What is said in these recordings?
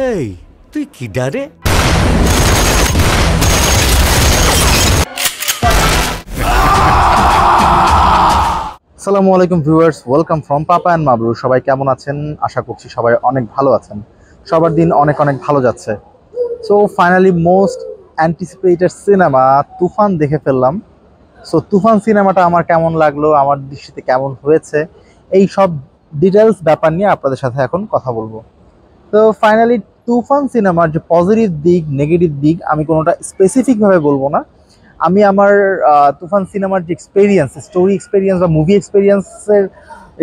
এই তুই কি ডারে? আসসালামু আলাইকুম viewers, welcome from papa and Mabru. সবাই কেমন আছেন? আশা করছি সবাই অনেক ভালো আছেন। সবার দিন অনেক অনেক ভালো যাচ্ছে। So finally most anticipated cinema Toofan দেখে ফেললাম। সো তুফান সিনেমাটা আমার কেমন লাগলো, আমার দৃষ্টিতে কেমন হয়েছে, এই সব ডিটেলস ব্যাপার নিয়ে আপনাদের সাথে এখন কথা বলবো। তো ফাইনালি তুফান সিনেমার যে পজিটিভ দিক নেগেটিভ দিক আমি কোনোটা স্পেসিফিকভাবে বলবো না। আমি আমার তুফান সিনেমার যে এক্সপেরিয়েন্স, স্টোরি এক্সপেরিয়েন্স বা মুভি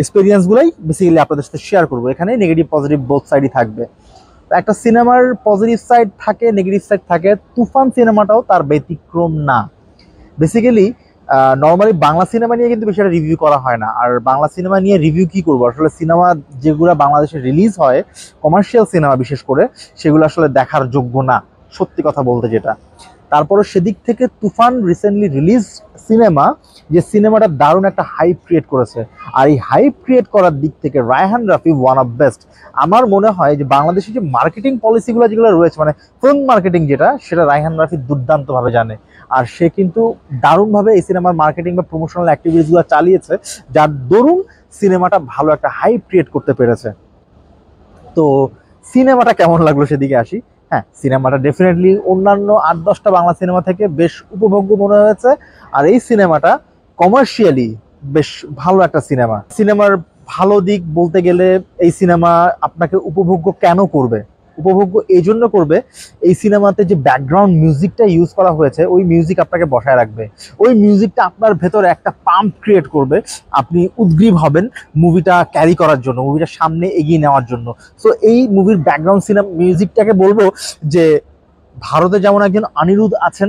এক্সপেরিয়েন্সগুলোই বেসিক্যালি আপনাদের সাথে শেয়ার করবো। এখানে নেগেটিভ পজিটিভ বোথ সাইডই থাকবে। তো একটা সিনেমার পজিটিভ সাইড থাকে, নেগেটিভ সাইড থাকে, তুফান সিনেমাটাও তার ব্যতিক্রম না। বেসিক্যালি নর্মালি বাংলা সিনেমা নিয়ে কিন্তু বেশি একটা রিভিউ করা হয় না। আর বাংলা সিনেমা নিয়ে রিভিউ কি করবো, আসলে সিনেমা যেগুলো বাংলাদেশে রিলিজ হয়, কমার্শিয়াল সিনেমা বিশেষ করে, সেগুলো আসলে দেখার যোগ্য না, সত্যি কথা বলতে যেটা। তারপরে সেদিক থেকে তুফান রিসেন্টলি রিলিজ সিনেমা, যে সিনেমাটা দারুণ একটা হাইপ ক্রিয়েট করেছে। আর এই হাইপ ক্রিয়েট করার দিক থেকে Raihan Rafi one of best. আমার মনে হয় যে বাংলাদেশে যে মার্কেটিং পলিসিগুলো যেগুলো রয়েছে, মানে ফিল্ম মার্কেটিং যেটা, সেটা রায়হান রাফি দুর্দান্তভাবে জানে। আর সে কিন্তু দারুণভাবে এই সিনেমার মার্কেটিং বা প্রমোশনাল অ্যাক্টিভিটিসগুলো চালিয়েছে, যার দরুন সিনেমাটা ভালো একটা হাইপ ক্রিয়েট করতে পেরেছে। তো সিনেমাটা কেমন লাগলো সেদিকে আসি। হ্যাঁ, সিনেমাটা ডেফিনেটলি অন্যান্য 8-10টা বাংলা সিনেমা থেকে বেশ উপভোগ্য মনে হয়েছে। আর এই সিনেমাটা কমার্শিয়ালি বেশ ভালো একটা সিনেমা। সিনেমার ভালো দিক বলতে গেলে, এই সিনেমা আপনাকে উপভোগ্য কেন করবে? উপভোগ্য এই জন্য করবে, এই সিনেমাতে যে ব্যাকগ্রাউন্ড মিউজিকটা ইউজ করা হয়েছে, ওই মিউজিক আপনাকে বসায় রাখবে। ওই মিউজিকটা আপনার ভেতরে একটা পাম্প ক্রিয়েট করবে। আপনি উদ্গ্রীব হবেন মুভিটা ক্যারি করার জন্য, মুভিটা সামনে এগিয়ে নেওয়ার জন্য। সো এই মুভির ব্যাকগ্রাউন্ড মিউজিকটাকে বলবো যে, ভারতে যেমন একজন অনিরুদ্ধ আছেন,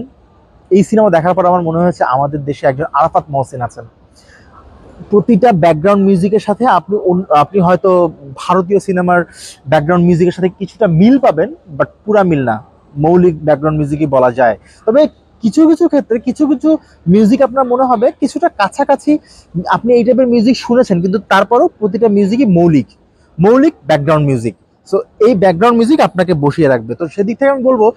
এই সিনেমা দেখার পর আমার মনে হয়েছে আমাদের দেশে একজন আরাফাত মহসিন আছেন। প্রতিটা ব্যাকগ্রাউন্ড মিউজিকের সাথে আপনি হয়তো ভারতীয় সিনেমার ব্যাকগ্রাউন্ড মিউজিকের সাথে কিছুটা মিল পাবেন, বাট পুরা মিল না, মৌলিক ব্যাকগ্রাউন্ড মিউজিকই বলা যায়। তবে কিছু কিছু ক্ষেত্রে কিছু কিছু মিউজিক আপনার মনে হবে কিছুটা কাছাকাছি, আপনি এই টাইপের মিউজিক শুনেছেন, কিন্তু তারপরেও প্রতিটা মিউজিকই মৌলিক মৌলিক ব্যাকগ্রাউন্ড মিউজিক। সো এই ব্যাকগ্রাউন্ড মিউজিক আপনাকে বসিয়ে রাখবে। তো সেদিক থেকে আমি বলবো,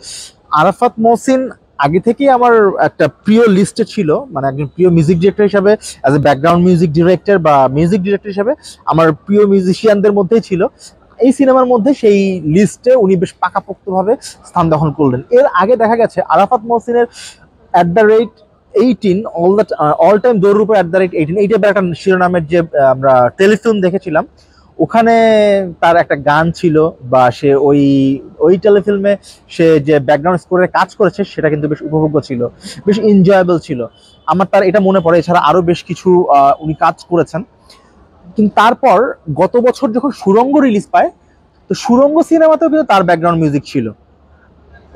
আরাফাত মহসিন আগে থেকেই আমার একটা প্রিয় লিস্টে ছিল, মানে একজন প্রিয় মিউজিক ডিরেক্টর হিসাবে, as a background music director বা মিউজিক ডিরেক্টর হিসাবে আমার প্রিয় মিউজিশিয়ানদের মধ্যেই ছিল। এই সিনেমার মধ্যে সেই লিস্টে উনি বেশ পাকাপোক্তভাবে স্থান দখল করলেন। এর আগে দেখা গেছে আরাফাত মহসিনের @18 অল টাইম দৌড়ের উপর @18 এইটা একটা শিরোনামের যে আমরা টেলিফিল্ম দেখেছিলাম, ওখানে তার একটা গান ছিল, বা সে ওই ওই টেলিফিল্মে সে যে ব্যাকগ্রাউন্ড স্কোরের কাজ করেছে, সেটা কিন্তু বেশ উপভোগ্য ছিল, বেশ এনজয়েবল ছিল। আমার তার এটা মনে পড়ে। এছাড়া আরো বেশ কিছু উনি কাজ করেছেন। কিন্তু তারপর গত বছর যখন সুড়ঙ্গ রিলিজ পায়, তো সুড়ঙ্গ সিনেমাতেও কিন্তু তার ব্যাকগ্রাউন্ড মিউজিক ছিল,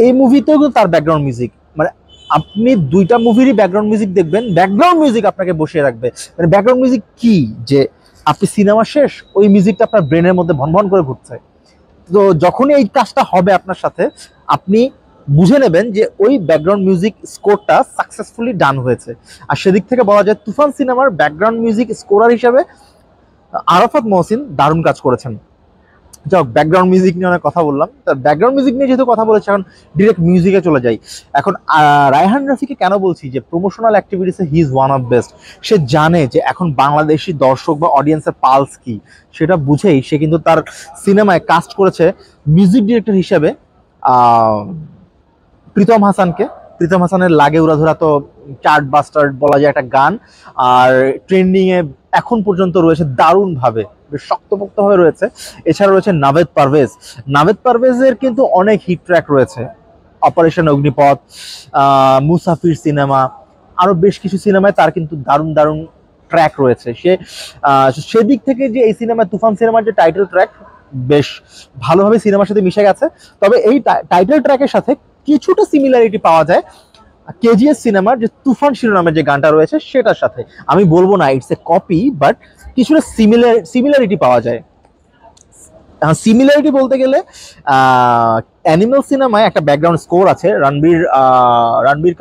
এই মুভিতেও কিন্তু তার ব্যাকগ্রাউন্ড মিউজিক। মানে আপনি দুইটা মুভিরই ব্যাকগ্রাউন্ড মিউজিক দেখবেন, ব্যাকগ্রাউন্ড মিউজিক আপনাকে বসিয়ে রাখবে। মানে ব্যাকগ্রাউন্ড মিউজিক কি, যে আপনি সিনেমা শেষ, ওই মিউজিকটা আপনার ব্রেনের মধ্যে ভনভন করে ঘুরছে। তো যখনই এই কাজটা হবে আপনার সাথে, আপনি বুঝে নেবেন যে ওই ব্যাকগ্রাউন্ড মিউজিক স্কোরটা সাকসেসফুলি ডান হয়েছে। আর সেদিক থেকে বলা যায় তুফান সিনেমার ব্যাকগ্রাউন্ড মিউজিক স্কোরার হিসেবে আরাফাত মহসিন দারুণ কাজ করেছেন। যাক, ব্যাকগ্রাউন্ড মিউজিক নিয়ে অনেক কথা বললাম। তার ব্যাকগ্রাউন্ড মিউজিক নিয়ে যেহেতু কথা বলেছি, এখন ডিরেক্ট মিউজিকে চলে যাই। এখন রায়হান রাফিকে কেন বলছি যে প্রমোশনাল অ্যাক্টিভিটিসে he is one of best. সে জানে যে এখন বাংলাদেশি দর্শক বা অডিয়েন্সের পালস কি, সেটা বুঝেই সে কিন্তু তার সিনেমায় কাস্ট করেছে মিউজিক ডিরেক্টর হিসেবে প্রীতম হাসানকে। প্রীতম হাসানের লাগে উড়াধুরা তো চার্ট বাস্টার বলা যায় একটা গান, আর ট্রেন্ডিংয়ে এখন পর্যন্ত রয়েছে দারুণভাবে, বেশ শক্তপোক্তভাবে রয়েছে। এছাড়া রয়েছে নাভেদ পারভেজ। নাভেদ পারভেজের কিন্তু অনেক হিট ট্র্যাক রয়েছে, অপারেশন অগ্নিপথ, মুসাফির সিনেমা, আরও বেশ কিছু সিনেমায় তার কিন্তু দারুণ দারুণ ট্র্যাক রয়েছে। সেদিক থেকে যে এই সিনেমা তুফান সিনেমার যে টাইটেল ট্র্যাক বেশ ভালোভাবে সিনেমার সাথে মিশে গেছে। তবে এই টাইটেল ট্র্যাকের সাথে কিছুটা সিমিলারিটি পাওয়া যায় কেজিএস সিনেমার যে তুফান শিরোনামের যে গানটা রয়েছে সেটার সাথে। আমি বলবো না ইটস এ কপি, বাট কিছুটা সিমিলারিটি পাওয়া যায়। সিমিলারিটি বলতে গেলে অ্যানিমেল সিনেমায় একটা ব্যাকগ্রাউন্ড স্কোর আছে, রণবীর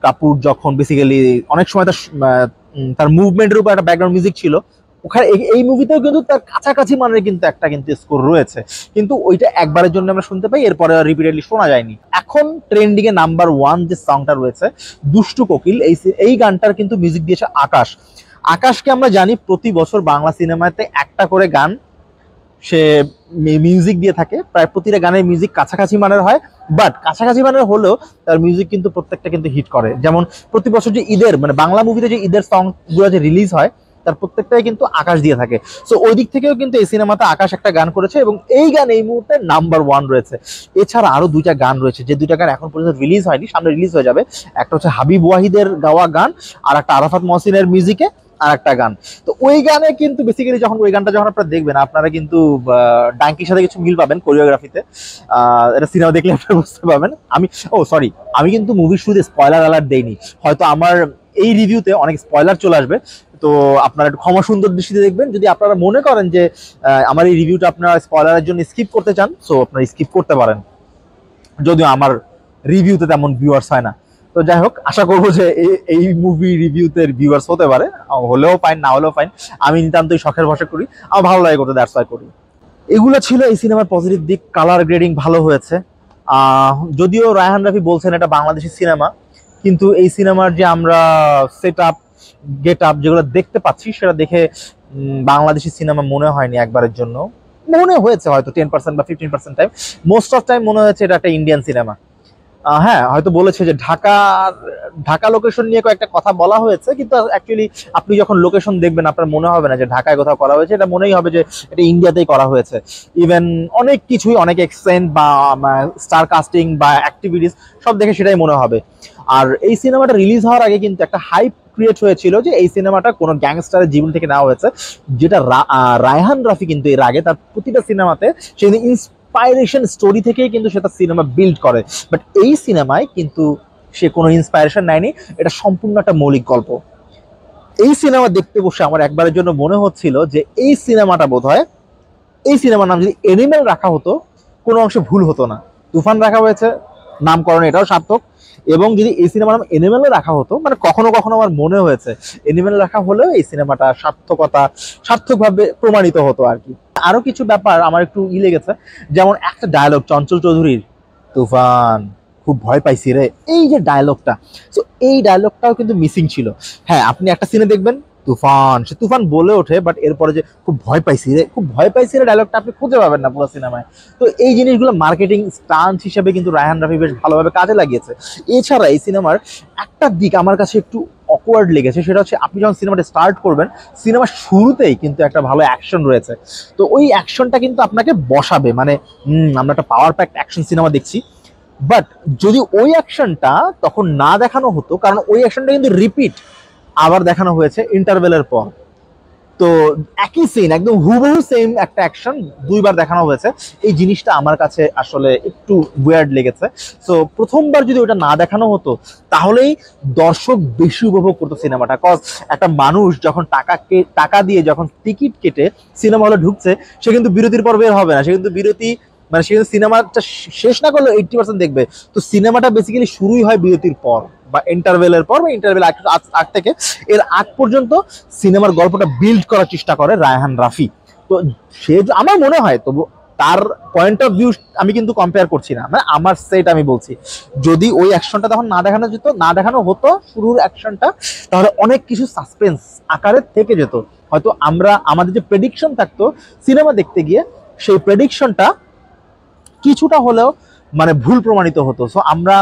কাপুর যখন বেসিক্যালি অনেক সময় তার মুভমেন্টের উপর একটা ব্যাকগ্রাউন্ড মিউজিক ছিল, ওখানে এই মুভিতেও কিন্তু তার কাছাকাছি মানের কিন্তু একটা কিন্তু স্কোর রয়েছে, কিন্তু ওইটা একবারের জন্য আমরা শুনতে পাই, এরপরে রিপিটেডলি শোনা যায়নি। এখন ট্রেন্ডিং এ নাম্বার 1 যে সংটা রয়েছে দুষ্টু কোকিল, এই গানটার কিন্তু মিউজিক দিয়েছে আকাশ। আকাশকে আমরা জানি প্রতি বছর বাংলা সিনেমাতে একটা করে গান সে মিউজিক দিয়ে থাকে, প্রায় প্রতিটা গানের মিউজিক কাছাকাছি মানের হয়, বাট কাছাকাছি মানের হলেও তার মিউজিক কিন্তু প্রত্যেকটা কিন্তু হিট করে। যেমন প্রতি বছর যে ঈদের মানে বাংলা মুভিতে যে ঈদের সং গুলো যে রিলিজ হয় তার প্রত্যেকটাই কিন্তু আকাশ দিয়ে থাকে। সো ওই দিক থেকেও কিন্তু এই সিনেমাতে আকাশ একটা গান করেছে এবং এই গান এই মুহূর্তে নাম্বার 1 রয়েছে। এছাড়া আরো দুইটা গান রয়েছে, যে দুইটা গান এখন পর্যন্ত রিলিজ হয়নি, সামনে রিলিজ হয়ে যাবে। একটা হচ্ছে হাবিব ওয়াহিদের গাওয়া গান, আর একটা আরাফাত মহসিনের মিউজিকে আর একটা গান। তো ওই গানে কিন্তু বেসিক্যালি যখন ওই গানটা যখন আপনারা দেখবেন আপনারা কিন্তু ডাঙ্কির সাথে কিছু মিল পাবেন কোরিওগ্রাফিতে, এটা সিনেমা দেখলে আপনারা বুঝতে পারবেন। আমি কিন্তু মুভির শুরুতে স্পয়লার অ্যালার্ট দেইনি, হয়তো আমার এই রিভিউতে অনেক স্পয়লার চলে আসবে, তো আপনারা একটু ক্ষমা সুন্দর দৃষ্টিতে দেখবেন। যদি আপনারা মনে করেন যে আমার এই রিভিউটা আপনারা স্পয়লারের জন্য স্কিপ করতে চান, সো আপনারা স্কিপ করতে পারেন, যদিও আমার রিভিউতে তেমন ভিউয়ার্স হয় না। তো যাই হোক, আশা করবো যে এই মুভি রিভিউতে ভিউয়ার্স হতে পারে, হলেও ফাইন না হলেও ফাইন, আমি নিতান্তই শখের বশে করি, আমার ভালো লাগে করতে, দ্যাটস ওয়াই করি। এগুলো ছিল এই সিনেমার পজিটিভ দিক। কালার গ্রেডিং ভালো হয়েছে, যদিও রায়হান রাফি বলছেন এটা বাংলাদেশি সিনেমা, কিন্তু এই সিনেমার যে আমরা সেট আপ গেট আপ যেগুলো দেখতে পাচ্ছি সেটা দেখে বাংলাদেশি সিনেমা মনে হয়নি একবারের জন্য। মনে হয়েছে হয়তো 10% বা 15% টাইম, মোস্ট অফ টাইম মনে হয়েছে এটা একটা ইন্ডিয়ান সিনেমা। হ্যাঁ, হয়তো বলেছে যে ঢাকা লোকেশন নিয়ে কয়েকটা কথা বলা হয়েছে, কিন্তু অ্যাকচুয়ালি আপনি যখন লোকেশন দেখবেন আপনার মনে হবে না যে ঢাকায় কোথাও করা হয়েছে, এটা মনেই হবে যে এটা ইন্ডিয়াতেই করা হয়েছে। ইভেন অনেক কিছুই, অনেক এক্সেন্ট বা স্টার কাস্টিং বা অ্যাক্টিভিটিস সব দেখে সেটাই মনে হবে। আর এই সিনেমাটা রিলিজ হওয়ার আগে কিন্তু একটা হাইপ ক্রিয়েট হয়েছিল যে এই সিনেমাটা কোনো গ্যাংস্টারের জীবন থেকে নেওয়া হয়েছে, যেটা রায়হান রাফি কিন্তু এর আগে তার প্রতিটা সিনেমাতে সে ইন্সপাইরেশন স্টোরি থেকেই কিন্তু সেটা সিনেমা বিল্ড করে, বাট এই সিনেমায় কিন্তু সে কোনো ইন্সপাইরেশন নেয়নি, এটা সম্পূর্ণ একটা মৌলিক গল্প। এই সিনেমা দেখতে বসে আমার একবারের জন্য মনে হচ্ছিল যে এই সিনেমাটা বোধহয়, এই সিনেমার নাম যদি এনিমেল রাখা হতো কোনো অংশে ভুল হতো না। তুফান রাখা হয়েছে, নামকরণ এটাও সার্থক, এবং যদি এই সিনেমার নাম এনিমেলে রাখা হতো, মানে কখনো কখনো আমার মনে হয়েছে এনিমেল রাখা হলেও এই সিনেমাটা সার্থকভাবে প্রমাণিত হতো আর কি। আরো কিছু ব্যাপার আমার একটু লেগেছে, যেমন একটা ডায়লগ চঞ্চল চৌধুরীর, তুফান খুব ভয় পাইছি রে, এই যে ডায়লগটা, তো এই ডায়লগটাও কিন্তু মিসিং ছিল। হ্যাঁ, আপনি একটা সিনে দেখবেন সে তুফান বলে ওঠে, বাট এরপরে যে খুব ভয় পাইছি রে ডায়লগটা আপনি খুঁজে পাবেন না পুরো সিনেমায়। তো এই জিনিসগুলো মার্কেটিং স্টান্ট হিসেবে কিন্তু রায়হান রাফি বেশ ভালোভাবে কাজে লাগিয়েছে। এছাড়া এই সিনেমার একটা দিক আমার কাছে একটু অকওয়ার্ড লেগেছে, সেটা হচ্ছে আপনি যখন সিনেমাটা স্টার্ট করবেন সিনেমার শুরুতেই কিন্তু একটা ভালো অ্যাকশন রয়েছে, তো ওই অ্যাকশনটা কিন্তু আপনাকে বসাবে, মানে আমরা একটা পাওয়ার প্যাকড অ্যাকশন সিনেমা দেখছি। বাট যদি ওই অ্যাকশনটা তখন না দেখানো হতো, কারণ ওই অ্যাকশনটা কিন্তু রিপিট আবার দেখানো হয়েছে ইন্টারভেলের পর, তো একই সিন একদম হুবহু সেম একটা অ্যাকশন দুইবার দেখানো হয়েছে, এই জিনিসটা আমার কাছে আসলে একটু ওয়ার্ড লেগেছে। সো প্রথমবার যদি ওটা না দেখানো হতো তাহলেই দর্শক বেশি উপভোগ করতো সিনেমাটা। কজ একটা মানুষ যখন টাকা দিয়ে যখন টিকিট কেটে সিনেমা হলে ঢুকছে, সে কিন্তু বিরতির পর বের হবে না, সে কিন্তু সে কিন্তু সিনেমাটা শেষ না করলেও 80% দেখবে। তো সিনেমাটা বেসিক্যালি শুরুই হয় বিরতির পর বা ইন্টারভেলের পর, বা ইন্টারভেল আগ থেকে এর আগ পর্যন্ত সিনেমার গল্পটা বিল্ড করার চেষ্টা করে রায়হান রাফি। তো সে আমার মনে হয়, তবু তার পয়েন্ট অফ ভিউ আমি কিন্তু কম্পেয়ার করছি না, মানে আমার সেট আমি বলছি, যদি ওই অ্যাকশনটা তখন না দেখানো হতো শুরুর অ্যাকশনটা, তাহলে অনেক কিছু সাসপেন্স আকারে থেকে যেত। হয়তো আমাদের যে প্রেডিকশন থাকতো সিনেমা দেখতে গিয়ে, সেই প্রেডিকশনটা কিছুটা হলেও মানে ভুল প্রমাণিত হতো। সো আমরা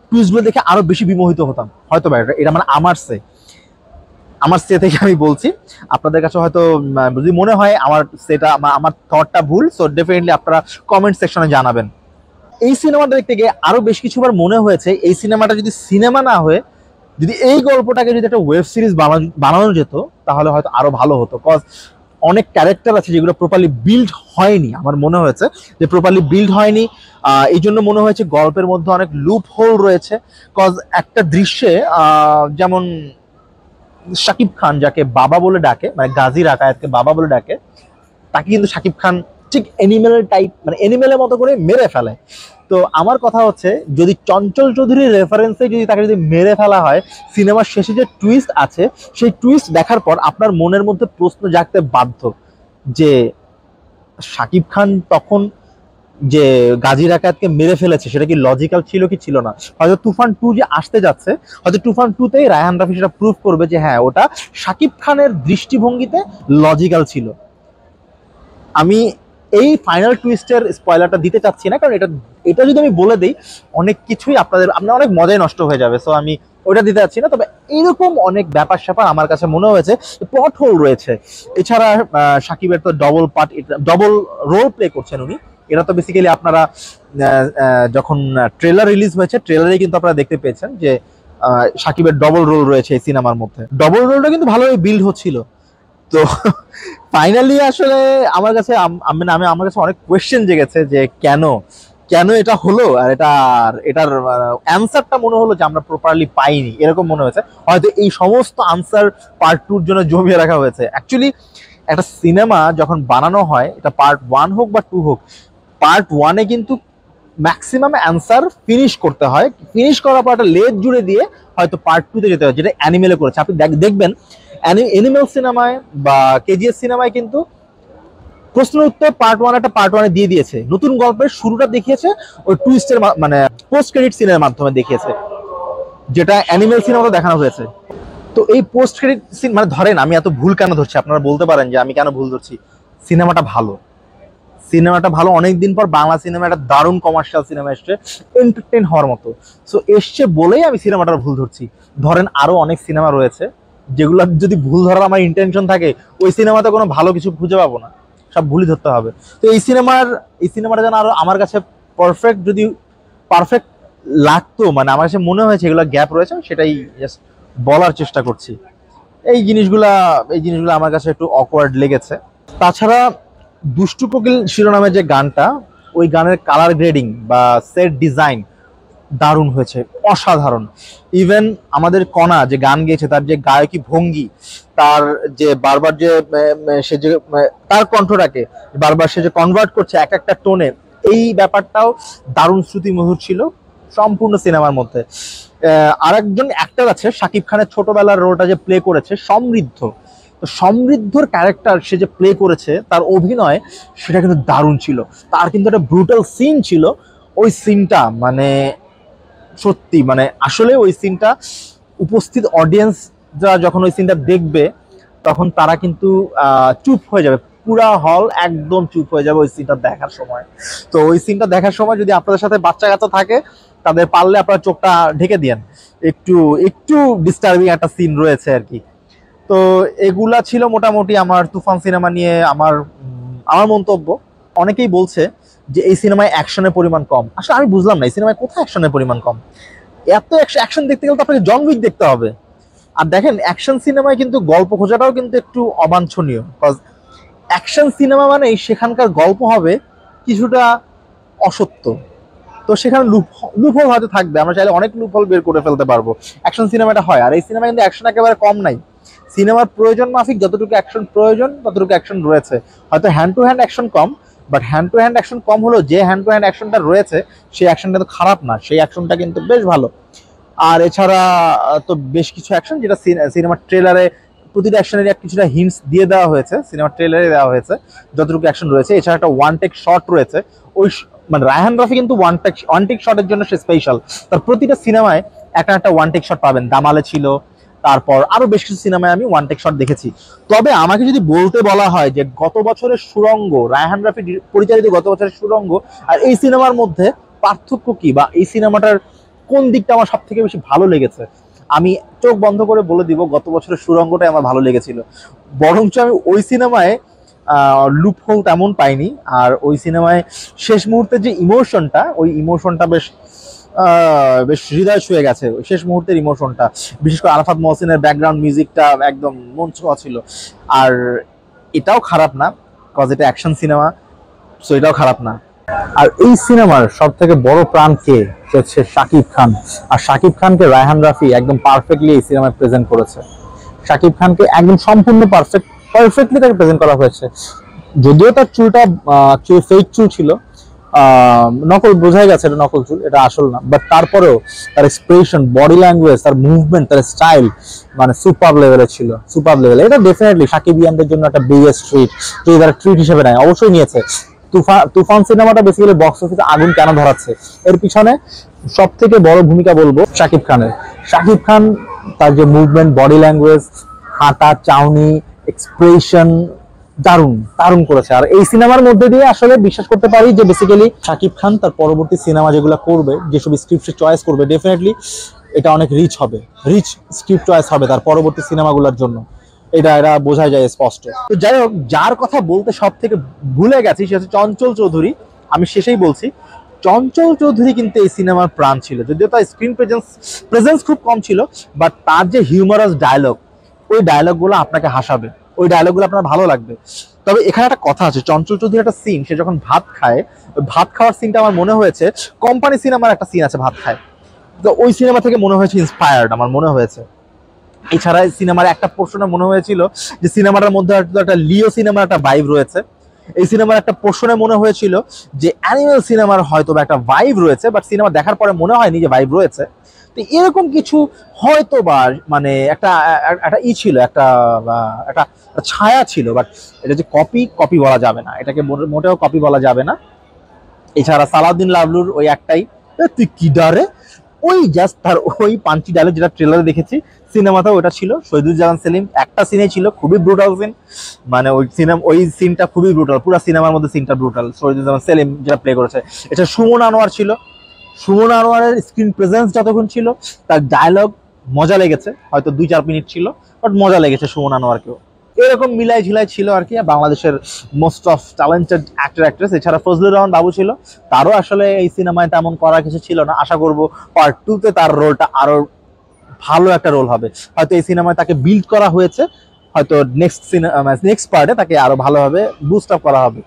টুইস্টগুলো দেখে আরো বেশি বিমোহিত হতাম হয়তো বা, এটা মানে আমার সে থেকে আমি বলছি। আপনাদের কাছে হয়তো যদি মনে হয় আমার থটটা ভুল, সো ডেফিনেটলি আপনারা কমেন্ট সেকশনে জানাবেন। এই সিনেমাটা দেখতে গিয়ে আরো বেশ কিছুবার মনে হয়েছে এই সিনেমাটা যদি সিনেমা না হয়ে যদি এই গল্পটাকে যদি একটা ওয়েব সিরিজ বানানো যেত তাহলে হয়তো আরো ভালো হতো। কজ অনেক ক্যারেক্টার আছে যেগুলো প্রপারলি বিল্ড হয়নি, আমার মনে হয়েছে যে প্রপারলি বিল্ড হয়নি। এই জন্য মনে হয়েছে গল্পের মধ্যে অনেক লুপ হোল রয়েছে। কজ একটা দৃশ্যে যেমন শাকিব খান যাকে বাবা বলে ডাকে, মানে গাজী রাকায়েতকে বাবা বলে ডাকে, তাকে কিন্তু শাকিব খান ঠিক অ্যানিমেলের টাইপ, মানে অ্যানিমেলের মতো করে মেরে ফেলে। তো তো আমার কথা হচ্ছে, যদি চঞ্চল চৌধুরীর রেফারেন্সে যদি তাকে যদি মেরে ফেলা হয়, সিনেমার শেষে যে টুইস্ট আছে সেই টুইস্ট দেখার পর আপনার মনের মধ্যে প্রশ্ন জাগতে বাধ্য যে শাকিব খান তখন যে গাজী রাকাতকে মেরে ফেলেছে সেটা কি লজিক্যাল ছিল কি ছিল না। হয়তো তুফান 2 যে আসতে যাচ্ছে, হয়তো তুফান 2তেই রায়হান রাফি সেটা প্রুভ করবে যে হ্যাঁ ওটা শাকিব খানের দৃষ্টিভঙ্গিতে লজিক্যাল ছিল। আমি এই ফাইনাল টুইস্টের স্পয়লারটা দিতে চাচ্ছি না, কারণ এটা যদি আমি বলে দিই অনেক কিছুই আপনার অনেক মজাই নষ্ট হয়ে যাবে। সো আমি ওটা দিতে চাচ্ছি না। তবে এরকম অনেক ব্যাপার স্যাপার আমার কাছে মনে হয়েছে প্লট হোল রয়েছে। এছাড়া শাকিবের তো ডবল রোল প্লে করছেন উনি। এটা তো বেসিক্যালি আপনারা যখন ট্রেলার রিলিজ হয়েছে ট্রেলারে কিন্তু আপনারা দেখতে পেয়েছেন যে শাকিবের ডবল রোল রয়েছে এই সিনেমার মধ্যে। ডবল রোলটা কিন্তু ভালোভাবে বিল্ড হচ্ছিল। তো ফাইনালি আসলে আমার কাছে আমার কাছে অনেক কোয়েশ্চেন জেগেছে যে কেন এটা হলো, আর এটার অ্যান্সারটা মনে হলো যে আমরা প্রপারলি পাইনি, এরকম মনে হয়েছে। হয়তো এই সমস্ত আনসার পার্ট 2 এর জন্য জমিয়ে রাখা হয়েছে। অ্যাকচুয়ালি একটা সিনেমা যখন বানানো হয়, এটা পার্ট 1 হোক বা 2 হোক, পার্ট 1 এ কিন্তু ম্যাক্সিমাম অ্যান্সার ফিনিশ করতে হয়। ফিনিশ করার পর একটা লেজ জুড়ে দিয়ে হয়তো পার্ট 2 তে যেতে হয়, যেটা অ্যানিমেলে করেছে। আপনি দেখবেন অ্যানিমেল সিনেমায় বা কেজিএস সিনেমায় কিন্তু প্রশ্ন উত্তর পার্ট 1 একটা পার্ট 1 এ দিয়ে দিয়েছে। নতুন গল্পের শুরুটা দেখিয়েছে ওই টুইস্টের মানে পোস্ট ক্রেডিট সিনের মাধ্যমে দেখিয়েছে, যেটা অ্যানিমেল সিনেমাতে দেখানো হয়েছে। তো এই পোস্ট ক্রেডিট সিন মানে ধরেন আমি এত ভুল কেন ধরছি, আপনারা বলতে পারেন যে আমি কেন ভুল ধরছি। সিনেমাটা ভালো, অনেকদিন পর বাংলা সিনেমা একটা দারুণ কমার্শিয়াল সিনেমা এসছে, এন্টারটেইন হওয়ার মতো। সো এসছে বলেই আমি সিনেমাটার ভুল ধরছি। ধরেন আরো অনেক সিনেমা রয়েছে যেগুলো যদি ভুল ধরার আমার ইন্টেনশন থাকে, ওই সিনেমাতে কোনো ভালো কিছু খুঁজে পাবো না, সব ভুলই ধরতে হবে। তো এই সিনেমাটা যেন আরো আমার কাছে পারফেক্ট লাগতো, মানে আমার কাছে মনে হয়েছে এগুলো গ্যাপ রয়েছে, সেটাই জাস্ট বলার চেষ্টা করছি। এই জিনিসগুলা আমার কাছে একটু অকওয়ার্ড লেগেছে। তাছাড়া দুষ্টু কোকিল শিরোনামে যে গানটা, ওই গানের কালার গ্রেডিং বা সেট ডিজাইন দারুণ হয়েছে, অসাধারণ। ইভেন আমাদের কণা যে গান গেয়েছে, তার যে গায়কী ভঙ্গি, তার যে বারবার যে সে যে তার কণ্ঠটাকে বারবার সে যে কনভার্ট করছে এক একটা টোনে, এই ব্যাপারটাও দারুণ শ্রুতিমধুর ছিল সম্পূর্ণ সিনেমার মধ্যে। আরেকজন অ্যাক্টর আছে শাকিব খানের ছোটবেলার রোলটা যে প্লে করেছে সমৃদ্ধ, তো সমৃদ্ধর ক্যারেক্টার সে যে প্লে করেছে, তার অভিনয় সেটা কিন্তু দারুণ ছিল। তার কিন্তু একটা ব্রুটাল সিন ছিল, ওই সিনটা মানে সত্যি মানে আসলে ওই সিনটা উপস্থিত অডিয়েন্স যারা যখন ওই সিনটা দেখবে তখন তারা কিন্তু চুপ হয়ে যাবে, পুরা হল একদম চুপ হয়ে যাবে ওই সিনটা দেখার সময়। তো ওই সিনটা দেখার সময় যদি আপনাদের সাথে বাচ্চা কাচ্চা থাকে, তাদের পারলে আপনারা চোখটা ঢেকে দিয়েন, একটু ডিস্টার্বিং একটা সিন রয়েছে আর কি। তো এগুলা ছিল মোটামুটি আমার তুফান সিনেমা নিয়ে আমার মন্তব্য। অনেকেই বলছে যে এই সিনেমায় অ্যাকশনের পরিমাণ কম। আসলে আমি বুঝলাম না এই সিনেমায় কোথায় অ্যাকশনের পরিমাণ কম। এত অ্যাকশন দেখতে গেলে তো আপনাকে জন উইক দেখতে হবে। আর দেখেন অ্যাকশন সিনেমায় কিন্তু গল্প খোঁজাটাও কিন্তু একটু অবাঞ্ছনীয়, বিকজ অ্যাকশন সিনেমা মানে সেখানকার গল্প হবে কিছুটা অসত্য। তো সেখানে লুপহোল হয়তো থাকবে, আমরা চাইলে অনেক লুপহোল বের করে ফেলতে পারবো। অ্যাকশন সিনেমাটা হয়, আর এই সিনেমা কিন্তু অ্যাকশন একেবারে কম নাই। সিনেমার প্রয়োজন মাফিক যতটুকু অ্যাকশন প্রয়োজন ততটুকু অ্যাকশন রয়েছে। হয়তো হ্যান্ড টু হ্যান্ড অ্যাকশন কম, but hand to hand action কম হলো যে হ্যান্ড টু হ্যান্ড অ্যাকশনটা রয়েছে সেই অ্যাকশনটা তো খারাপ না, সেই অ্যাকশনটা কিন্তু বেশ ভালো। আর এছাড়া তো বেশ কিছু অ্যাকশন যেটা সিনেমার ট্রেলারে প্রতিটা অ্যাকশনের কিছুটা হিন্টস দিয়ে দেওয়া হয়েছে, সিনেমার ট্রেলারে দেওয়া হয়েছে যতটুকু অ্যাকশন রয়েছে। এছাড়া একটা ওয়ান টেক শট রয়েছে, ওই মানে রায়হান রাফি কিন্তু ওয়ান টেক শটের জন্য সে স্পেশাল। তার প্রতিটা সিনেমায় একটা ওয়ান টেক শট পাবেন, দামালে ছিল, তারপর আরো বেশ কিছু সিনেমায় আমি ওয়ান টেক শট দেখেছি। তবে আমাকে যদি বলা হয় যে গত বছরের সুড়ঙ্গ, রায়হান রাফি পরিচালিত গত বছরের সুড়ঙ্গ আর এই সিনেমার মধ্যে পার্থক্য কি, বা এই সিনেমাটার কোন দিকটা আমার সব থেকে বেশি ভালো লেগেছে, আমি চোখ বন্ধ করে বলে দিব গত বছরের সুড়ঙ্গটাই আমার ভালো লেগেছিল। বরঞ্চ আমি ওই সিনেমায় লুপহোল তেমন পাইনি। আর ওই সিনেমায় শেষ মুহূর্তে যে ইমোশনটা, ওই ইমোশনটা বেশ হৃদয় ছুঁয়ে গেছে। শেষ মুহূর্তের ইমোশনটা, বিশেষ করে আরাফাত মহসিনের ব্যাকগ্রাউন্ড মিউজিকটা একদম মন ছোঁয়া ছিল। আর এটাও খারাপ না, কজ এটা অ্যাকশন সিনেমা, সো এটাও খারাপ না। আর এই সিনেমার সব থেকে বড় প্রাণ কে, হচ্ছে শাকিব খান। আর শাকিব খানকে রায়হান রাফি একদম পারফেক্টলি এই সিনেমায় প্রেজেন্ট করেছে। শাকিব খানকে একদম সম্পূর্ণ পারফেক্টলি তাকে প্রেজেন্ট করা হয়েছে। যদিও তার চুলটা ফেক চুল ছিল, নকল, বোঝাই গেছে এটা নকল চুল, এটা আসল না, বাট তারপরেও তার এক্সপ্রেশন, বডি ল্যাঙ্গুয়েজ, তার মুভমেন্ট, তার স্টাইল মানে সুপার লেভেলের ছিল, সুপার লেভেল। এটা ডেফিনেটলি সাকিবিয়ানদের জন্য একটা বিগেস্ট ট্রিট, যদি তারা ট্রিট হিসেবে নেয়, অবশ্যই নিয়েছে। তুফান সিনেমাটা বেসিক্যালি বক্স অফিসে আগুন কেন ধরাচ্ছে, এর পিছনে সব থেকে বড় ভূমিকা বলবো শাকিব খানের। শাকিব খান তার যে মুভমেন্ট, বডি ল্যাঙ্গুয়েজ, হাঁটা, চাউনি, এক্সপ্রেশন দারুণ দারুণ করেছে। আর এই সিনেমার মধ্যে দিয়ে আসলে বিশ্বাস করতে পারি যে বেসিক্যালি শাকিব খান তার পরবর্তী সিনেমা যেগুলো করবে, যেসব স্ক্রিপ্ট চয়েস করবে, ডেফিনেটলি এটা অনেক রিচ হবে, রিচ স্ক্রিপ্ট চয়েস হবে তার পরবর্তী সিনেমাগুলোর জন্য, এটা বোঝা যায় স্পষ্ট। তো যাই হোক, যার কথা বলতে সব থেকে ভুলে গেছি সে হচ্ছে চঞ্চল চৌধুরী। আমি শেষেই বলছি, চঞ্চল চৌধুরী কিন্তু এই সিনেমার প্রাণ ছিল, যদিও তার স্ক্রিন প্রেজেন্স খুব কম ছিল, বাট তার যে হিউমারাস ডায়লগ, ওই ডায়লগগুলো আপনাকে হাসাবে, ওই ডায়লগগুলো আপনার ভালো লাগবে। তবে এখানে একটা কথা আছে, চঞ্চল চৌধুরীর একটা সিন, সে যখন ভাত খায়, ওই ভাত খাওয়ার সিনটা আমার মনে হয়েছে কোম্পানি সিনেমার একটা সিন আছে ভাত খায়, তো ওই সিনেমা থেকে মনে হয়েছে ইন্সপায়ার্ড, আমার মনে হয়েছে। এছাড়া সিনেমার একটা পোর্শনে মনে হয়েছিল যে সিনেমাটার মধ্যে একটা লিও সিনেমার একটা ভাইব রয়েছে, এই সিনেমার একটা পোর্শনে মনে হয়েছিল যে অ্যানিমেল সিনেমার হয়তো একটা ভাইব রয়েছে, বাট সিনেমা দেখার পরে মনে হয়নি যে ভাইব রয়েছে। তো এরকম কিছু হয়তো বা মানে একটা একটা ছিল, একটা একটা ছায়া ছিল, বাট এটা যে কপি বলা যাবে না, এটাকে মোটেও কপি বলা যাবে না। এছাড়া সালাউদ্দিন লাবলুর ওই একটাই তুই কি ডারে, ওই জাস্ট তার ওই পাঞ্চি ডায়লগ যেটা ট্রেলারে দেখেছি, সিনেমাতেও ওটা ছিল। শহীদুজ্জামান সেলিম একটা সিনে ছিল খুবই ব্রুটাল সিন, মানে ওই সিনটা খুবই ব্রুটাল, পুরো সিনেমার মধ্যে সিনটা ব্রুটাল, শহীদুজ্জামান সেলিম যেটা প্লে করেছে। এটা সুমন আনোয়ার ছিল, সুমন আনোয়ারের স্ক্রিন প্রেজেন্স যতক্ষণ ছিল, তার ডায়লগ মজা লেগেছে, হয়তো 2-4 মিনিট ছিল, বাট মজা লেগেছে সুমন আনোয়ারকেও। এরকম মিলাই ঝিলাই ছিল আর কি বাংলাদেশের most of talented actor actress. এছাড়া ফজলুর রহমান বাবু ছিল, তারও আসলে এই সিনেমায় তেমন করার কিছু ছিল না। আশা করব পার্ট 2-তে তার রোলটা আরো ভালো একটা রোল হবে, হয়তো এই সিনেমায় তাকে বিল্ড করা হয়েছে, হয়তো নেক্সট পার্টে তাকে আরো ভালোভাবে বুস্ট আপ করা হবে,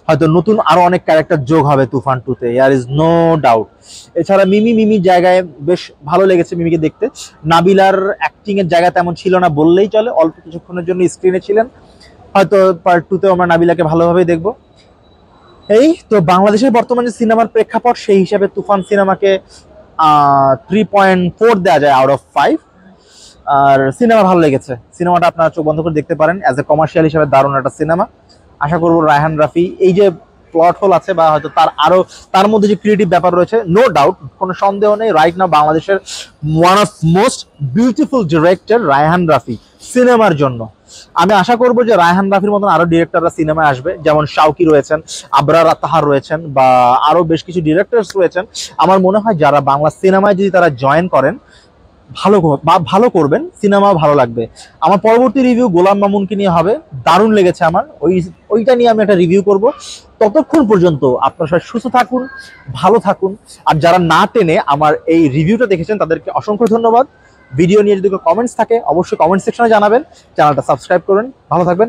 হয়তো নতুন আরো অনেক ক্যারেক্টার যোগ হবে তুফান 2-তে, ইয়ার ইজ নো ডাউট। এছাড়া মিমির জায়গায় বেশ ভালো লেগেছে মিমিকে দেখতে। নাবিলার অ্যাক্টিং এর জায়গা তেমন ছিল না বললেই চলে, অল্প কিছুক্ষণের জন্য স্ক্রিনে ছিলেন, হয়তো পার্ট 2-তেও আমরা নাবিলাকে ভালোভাবেই দেখবো। এই তো বাংলাদেশের বর্তমানে সিনেমার প্রেক্ষাপট, সেই হিসাবে তুফান সিনেমাকে 3.4 দেওয়া যায় আউট অফ 5। আর সিনেমা ভালো লেগেছে, সিনেমাটা আপনারা চোখ বন্ধ করে দেখতে পারেন, অ্যাজ এ কমার্শিয়াল হিসেবে দারুণ একটা সিনেমা। আশা করবো রায়হান রাফি এই যে প্লট হোল আছে, বা হয়তো তার মধ্যে যে ক্রিয়েটিভ ব্যাপার রয়েছে, নো ডাউট, কোনো সন্দেহ নেই, রাইট নাও বাংলাদেশের one of most beautiful director Raihan Rafi সিনেমার জন্য। আমি আশা করবো যে রায়হান রাফির মতন আরো ডিরেক্টররা সিনেমায় আসবে, যেমন শাওকি রয়েছেন, আবরার আতাহার রয়েছেন, বা আরো বেশ কিছু ডিরেক্টরস রয়েছেন। আমার মনে হয় যারা বাংলা সিনেমায় যদি তারা জয়েন করেন, ভালো করবেন, সিনেমাও ভালো লাগবে। আমার পরবর্তী রিভিউ গোলাম মামুনকে নিয়ে হবে, দারুণ লেগেছে আমার, ওইটা নিয়ে আমি একটা রিভিউ করব। ততক্ষণ পর্যন্ত আপনারা সবাই সুস্থ থাকুন, ভালো থাকুন। আর যারা না টেনে আমার এই রিভিউটা দেখেছেন তাদেরকে অসংখ্য ধন্যবাদ। ভিডিও নিয়ে যদি কোনো কমেন্টস থাকে অবশ্যই কমেন্ট সেকশনে জানাবেন, চ্যানেলটা সাবস্ক্রাইব করুন, ভালো থাকবেন।